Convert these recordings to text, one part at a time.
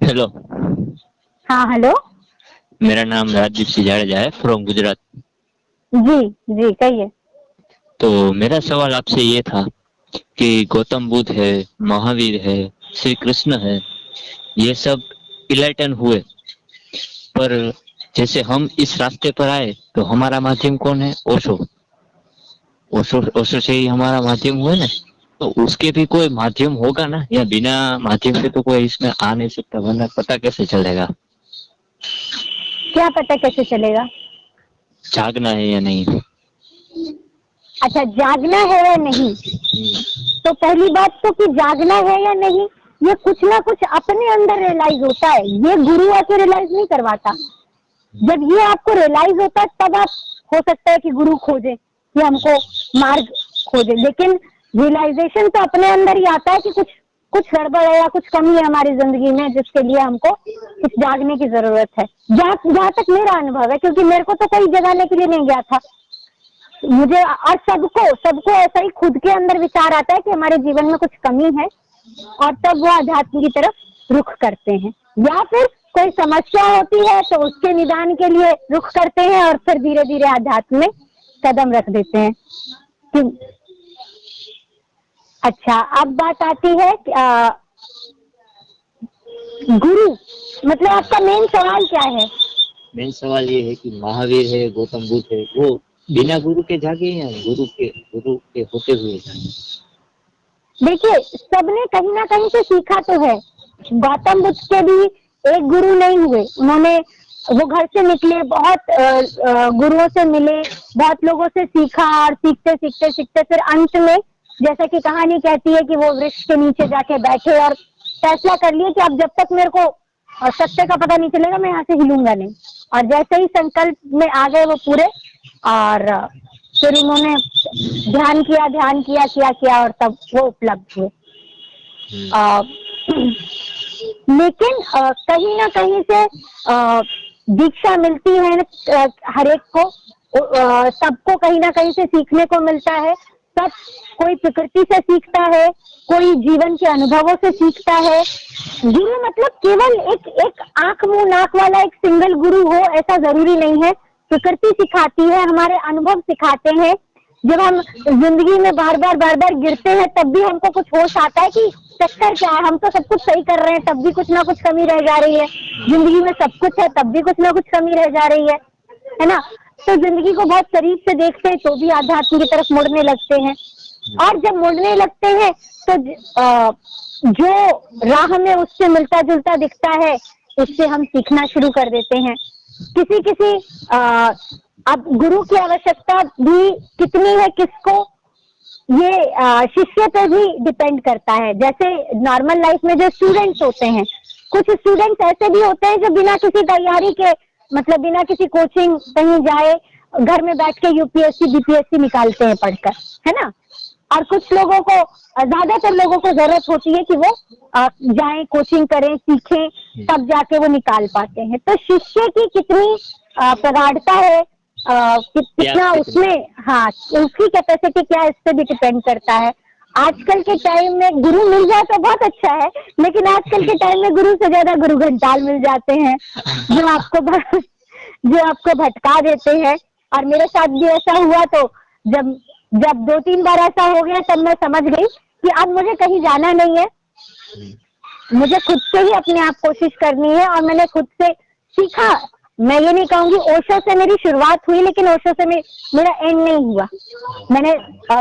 Hello. हाँ hello. मेरा नाम राजदीप सिंह जाडेजा है, फ्रॉम गुजरात। जी जी कहिए। तो मेरा सवाल आपसे ये था कि गौतम बुद्ध है, महावीर है, श्री कृष्ण है, ये सब इनलाइटन हुए, पर जैसे हम इस रास्ते पर आए तो हमारा माध्यम कौन है? ओशो। ओशो ओशो से ही हमारा माध्यम हुआ ना। तो उसके भी कोई माध्यम होगा ना, या बिना माध्यम के तो कोई इसमें आ नहीं सकता, वरना पता कैसे चलेगा? क्या पता कैसे चलेगा? जागना है या नहीं? अच्छा, जागना है या नहीं? तो पहली बात तो कि जागना है या नहीं ये कुछ ना कुछ अपने अंदर रियलाइज होता है, ये गुरु आके रियलाइज नहीं करवाता। जब ये आपको रियलाइज होता है तब आप हो सकता है कि गुरु खोजे कि हमको मार्ग खोजे, लेकिन रियलाइजेशन तो अपने अंदर ही आता है कि कुछ कुछ गड़बड़ है या कुछ कमी है हमारी जिंदगी में, जिसके लिए हमको कुछ जागने की जरूरत है। जहाँ तक मेरा अनुभव है, क्योंकि मेरे को तो कोई जगाने के लिए नहीं गया था मुझे, और सबको सबको ऐसा ही खुद के अंदर विचार आता है कि हमारे जीवन में कुछ कमी है, और तब वो अध्यात्म की तरफ रुख करते हैं, या फिर कोई समस्या होती है तो उसके निदान के लिए रुख करते हैं, और फिर धीरे धीरे अध्यात्म में कदम रख देते हैं कि अच्छा। अब बात आती है गुरु, मतलब आपका मेन सवाल क्या है? मेन सवाल ये है कि महावीर है, गौतम बुद्ध है, वो बिना गुरु के जागे या गुरु के होते हुए जागे? देखिए, सबने कहीं ना कहीं से सीखा तो है। गौतम बुद्ध के भी एक गुरु नहीं हुए, उन्होंने वो घर से निकले, बहुत गुरुओं से मिले, बहुत लोगों से सीखा, और सीखते सीखते सीखते फिर अंत में जैसा कि कहानी कहती है कि वो वृक्ष के नीचे जाके बैठे और फैसला कर लिए कि अब जब तक मेरे को सत्य का पता नहीं चलेगा मैं यहाँ से हिलूंगा नहीं। और जैसे ही संकल्प में आ गए वो पूरे, और फिर उन्होंने ध्यान किया किया किया और तब वो उपलब्ध हुए। लेकिन कहीं ना कहीं से दीक्षा मिलती है हर एक को, सबको कहीं ना कहीं से सीखने को मिलता है। सब कोई प्रकृति से सीखता है, कोई जीवन के अनुभवों से सीखता है। गुरु मतलब केवल एक एक आंख मुंह नाक वाला एक सिंगल गुरु हो ऐसा जरूरी नहीं है। प्रकृति सिखाती है, हमारे अनुभव सिखाते हैं। जब हम जिंदगी में बार बार गिरते हैं तब भी हमको कुछ होश आता है कि चक्कर क्या है, हम तो सब कुछ सही कर रहे हैं तब भी कुछ ना कुछ कमी रह जा रही है, जिंदगी में सब कुछ है तब भी कुछ ना कुछ कमी रह जा रही है ना। तो जिंदगी को बहुत करीब से देखते हैं तो भी आध्यात्म की तरफ मुड़ने लगते हैं, और जब मुड़ने लगते हैं तो जो राह में उससे मिलता जुलता दिखता है उससे हम सीखना शुरू कर देते हैं। किसी अब गुरु की आवश्यकता भी कितनी है किसको, ये शिष्य पे भी डिपेंड करता है। जैसे नॉर्मल लाइफ में जो स्टूडेंट्स होते हैं, कुछ स्टूडेंट्स ऐसे भी होते हैं जो बिना किसी तैयारी के, मतलब बिना किसी कोचिंग कहीं जाए घर में बैठ के यूपीएससी बीपीएससी निकालते हैं पढ़कर, है ना। और कुछ लोगों को, ज्यादातर लोगों को जरूरत होती है कि वो जाएं, कोचिंग करें, सीखें, तब जाके वो निकाल पाते हैं। तो शिष्य की कितनी प्रगाढ़ता है, कितना उसमें, हाँ उसकी कैपेसिटी क्या है, इस पे भी डिपेंड करता है। आजकल के टाइम में गुरु मिल जाए तो बहुत अच्छा है, लेकिन आजकल के टाइम में गुरु से ज्यादा गुरु घंटाल मिल जाते हैं जो आपको भटका देते हैं। और मेरे साथ भी ऐसा हुआ, तो जब जब 2-3 बार ऐसा हो गया तब मैं समझ गई कि अब मुझे कहीं जाना नहीं है, मुझे खुद से ही अपने आप कोशिश करनी है। और मैंने खुद से सीखा। मैं ये नहीं कहूंगी ओशो से मेरी शुरुआत हुई, लेकिन ओशो से मेरा एंड नहीं हुआ। मैंने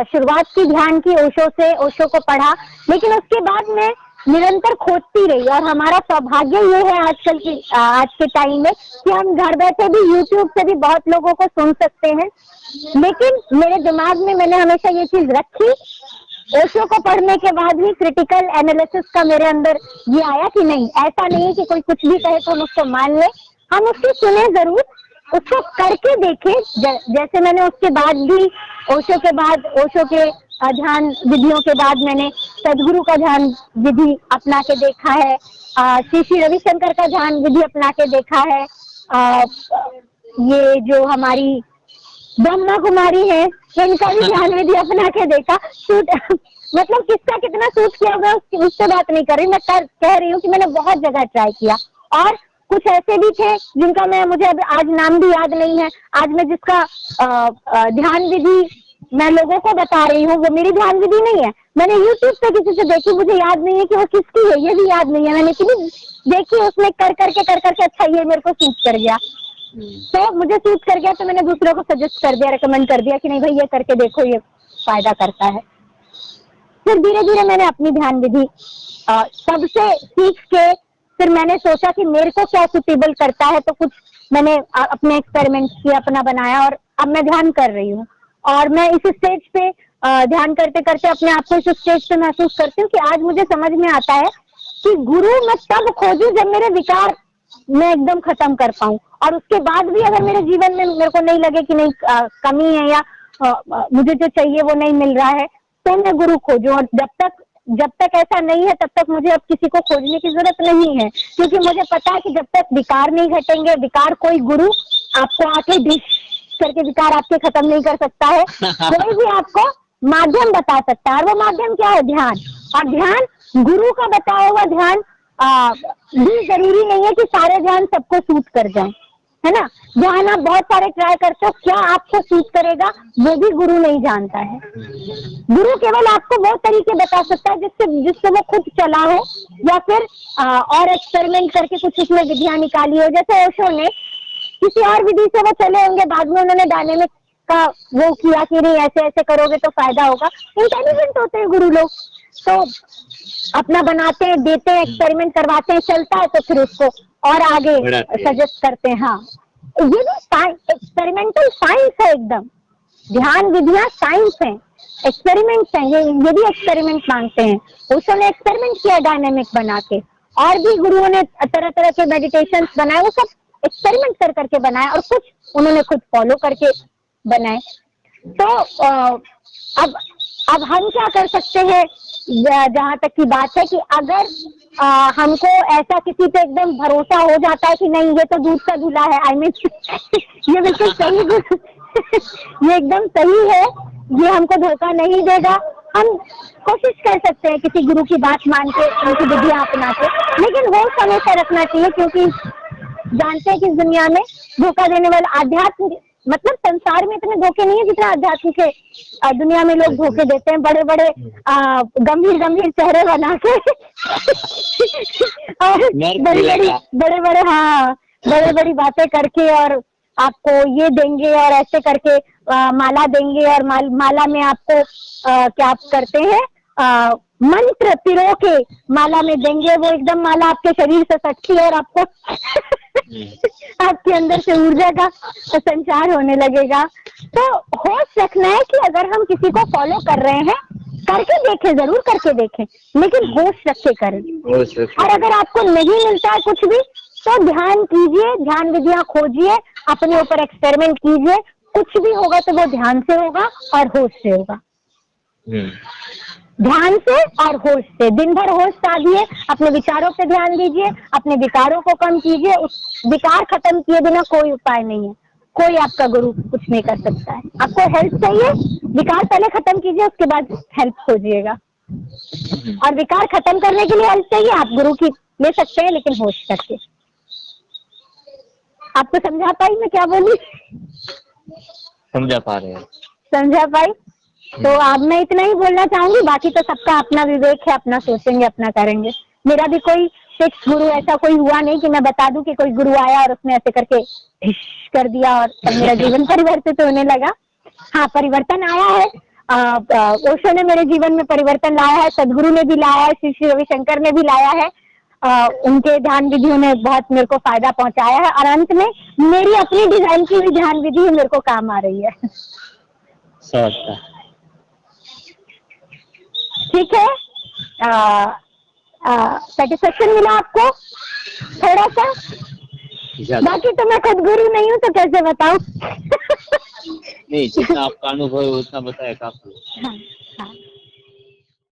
शुरुआत की ध्यान की ओशो से, ओशो को पढ़ा, लेकिन उसके बाद मैं निरंतर खोजती रही। और हमारा सौभाग्य ये है आज के टाइम में कि हम घर बैठे भी यूट्यूब से भी बहुत लोगों को सुन सकते हैं। लेकिन मेरे दिमाग में मैंने हमेशा ये चीज रखी, ओशो को पढ़ने के बाद भी क्रिटिकल एनालिसिस का मेरे अंदर ये आया कि नहीं, ऐसा नहीं कि कोई कुछ भी कहे तो हम उसको मान ले, हम उसकी सुने जरूर, उसको करके देखें। जैसे मैंने उसके बाद भी ओशो के ध्यान विधियों के बाद मैंने सदगुरु का ध्यान विधि अपना के देखा है, श्री रविशंकर का ध्यान विधि अपना के देखा है, ये जो हमारी ब्रह्मा कुमारी है इनका भी ध्यान विधि अपना के देखा। मतलब किसका कितना सूट किया होगा उससे बात नहीं कर रही, मैं कह रही हूँ कि मैंने बहुत जगह ट्राई किया और कुछ ऐसे भी थे जिनका मुझे अब आज नाम भी याद नहीं है। आज मैं जिसका ध्यान विधि मैं लोगों को बता रही हूँ वो मेरी ध्यान विधि नहीं है, मैंने यूट्यूब पे किसी से देखी, मुझे याद नहीं है कि वो किसकी है, ये भी याद नहीं है, मैंने किसी देखी उसने कर करके अच्छा ये मेरे को सूट कर गया, तो मुझे सूट कर गया तो मैंने दूसरों को सजेस्ट कर दिया, रिकमेंड कर दिया कि नहीं भाई ये करके देखो, ये फायदा करता है। फिर धीरे धीरे मैंने अपनी ध्यान विधि सबसे सीख के फिर मैंने सोचा कि मेरे को क्या सुटेबल करता है, तो कुछ मैंने अपने एक्सपेरिमेंट किया, अपना बनाया और अब मैं ध्यान कर रही हूँ। और मैं इस स्टेज पे ध्यान करते करते अपने आप को इस स्टेज पे महसूस करती हूँ कि आज मुझे समझ में आता है कि गुरु मैं तब खोजूं जब मेरे विकार मैं एकदम खत्म कर पाऊं, और उसके बाद भी अगर मेरे जीवन में मेरे को नहीं लगे कि नहीं कमी है या मुझे जो चाहिए वो नहीं मिल रहा है, तो मैं गुरु खोजूं। और जब तक ऐसा नहीं है तब तक मुझे अब किसी को खोजने की जरूरत नहीं है, क्योंकि मुझे पता है कि जब तक विकार नहीं घटेंगे, विकार कोई गुरु आपको आके डिश करके विकार आपके खत्म नहीं कर सकता है, कोई भी आपको माध्यम बता सकता है, और वो माध्यम क्या है? ध्यान। और ध्यान गुरु का बताया हुआ ध्यान भी जरूरी नहीं है कि सारे ध्यान सबको सूट कर जाए, है ना। ध्यान आप बहुत सारे ट्राई करते हो, क्या आपको सूट करेगा वो भी गुरु नहीं जानता है। गुरु केवल आपको वो तरीके बता सकता है जिससे वो खुद चला हो, या फिर और एक्सपेरिमेंट करके कुछ उसमें विधियां निकाली हो। जैसे ओशो ने किसी और विधि से वो चले होंगे, बाद में उन्होंने डायनेमिक का वो किया कि नहीं ऐसे ऐसे करोगे तो फायदा होगा। इंटेलिजेंट होते हैं गुरु लोग, तो अपना बनाते हैं, देते हैं, एक्सपेरिमेंट करवाते हैं, चलता है तो फिर उसको और आगे सजेस्ट करते हैं। हाँ, ये भी एक्सपेरिमेंटल साइंस है एकदम। ध्यान विधियां साइंस है, एक्सपेरिमेंट्स हैं, ये भी एक्सपेरिमेंट मांगते हैं। उसने एक्सपेरिमेंट किया डायनेमिक बना के, और भी गुरुओं ने तरह तरह के मेडिटेशन बनाए, वो सब एक्सपेरिमेंट कर करके बनाए, और कुछ उन्होंने खुद फॉलो करके बनाए। तो अब हम क्या कर सकते हैं, जहाँ तक की बात है कि अगर हमको ऐसा किसी पे एकदम भरोसा हो जाता है कि नहीं ये तो दूध का दूल्हा है, आई मीन ये बिल्कुल सही ये एकदम सही है, ये हमको धोखा नहीं देगा, हम कोशिश कर सकते हैं किसी गुरु की बात मान के, उनकी विधियां अपना के, लेकिन होश हमेशा रखना चाहिए, क्योंकि जानते हैं कि इस दुनिया में धोखा देने वाले आध्यात्म मतलब संसार में इतने धोखे नहीं है जितना आध्यात्म के दुनिया में लोग धोखे देते हैं, बड़े बड़े गंभीर चेहरे बना के और बड़े बड़ी बातें करके, और आपको ये देंगे और ऐसे करके माला देंगे, और माला में आपको क्या करते हैं, मंत्र पिरो के माला में देंगे, वो एकदम माला आपके शरीर से सटती है और आपको आपके अंदर से ऊर्जा का संचार होने लगेगा। तो होश रखना है कि अगर हम किसी को फॉलो कर रहे हैं, करके देखें, जरूर करके देखें, लेकिन होश रख के करें। और अगर आपको नहीं मिलता है कुछ भी, तो ध्यान कीजिए, ध्यान विधियां खोजिए, अपने ऊपर एक्सपेरिमेंट कीजिए, कुछ भी होगा तो वो ध्यान से होगा और होश से होगा। ध्यान से और होश से, दिन भर होश साधिए, अपने विचारों पे ध्यान दीजिए, अपने विकारों को कम कीजिए। उस विकार खत्म किए बिना कोई उपाय नहीं है, कोई आपका गुरु कुछ नहीं कर सकता है। आपको हेल्प चाहिए, विकार पहले खत्म कीजिए, उसके बाद हेल्प खोजिएगा। और विकार खत्म करने के लिए हेल्प चाहिए, आप गुरु की ले सकते हैं, लेकिन होश करके। आपको समझा पाई मैं क्या बोली? समझा पा रहे हैं। समझा पाई? तो अब मैं इतना ही बोलना चाहूंगी, बाकी तो सबका अपना विवेक है, अपना सोचेंगे, अपना करेंगे। मेरा भी कोई फिक्स गुरु ऐसा कोई हुआ नहीं कि मैं बता दूं कि कोई गुरु आया और उसने ऐसे करके ढिश कर दिया और तब मेरा जीवन परिवर्तित होने लगा। हाँ, परिवर्तन आया है, ओशो ने मेरे जीवन में परिवर्तन लाया है, सदगुरु ने भी लाया है, श्री रविशंकर ने भी लाया है, उनके ध्यान विधियों ने बहुत मेरे को फायदा पहुंचाया है, और अंत में मेरी अपनी डिजाइन की हुई ध्यान विधि मेरे को काम आ रही है। ठीक है, सेटिस्फेक्शन मिला आपको थोड़ा सा? बाकी तो मैं खुद गुरु नहीं हूँ, तो कैसे बताऊँ? नहीं, जितना आपका अनुभव है उतना बताया काफी। हाँ।